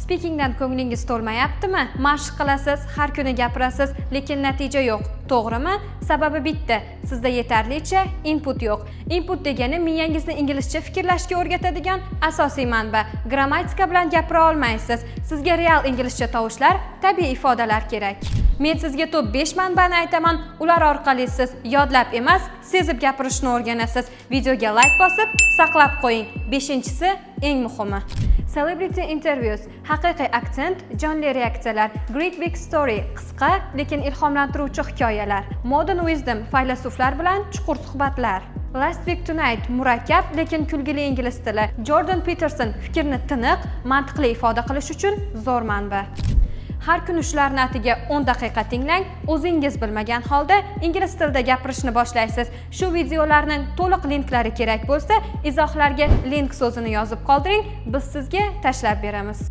Speakingdan ko'nglingiz to'lmayaptimi? Mashq qilasiz, har kuni gapirasiz, lekin natija yo'q. To'g'rimi? Sababi bitta. Sizda yetarlicha input yo'q. Input degani miyangizni inglizcha fikrlashga o'rgatadigan asosiy manba. Grammatika bilan gapira olmaysiz. Sizga real inglizcha tovushlar, tabiiy ifodalar kerak. Men sizga top 5 manbani aytaman. Ular orqali siz yodlab emas, sezib gapirishni o'rganasiz. Videoga like bosib, saqlab qo'ying. 5-inchisi eng muhimi. Celebrity interviews, haqiqiy aksent, jonli reaksiyalar, great big story, qisqa lekin ilhomlantiruvchi hikoyalar, modern wisdom, faylasuflar bilan chuqur suhbatlar. Last week tonight, murakkab lekin kulgili ingliz tili. Jordan Peterson, fikrni tiniq, mantiqli ifoda qilish uchun zo'r manba. Har kuni shularni atiga 10 daqiqa tinglang, o'zingiz bilmagan holda ingliz tilida gapirishni boshlaysiz. Shu videolarning to'liq linklari kerak bo'lsa, izohlarga link so'zini yozib qoldiring, biz sizga tashlab beramiz.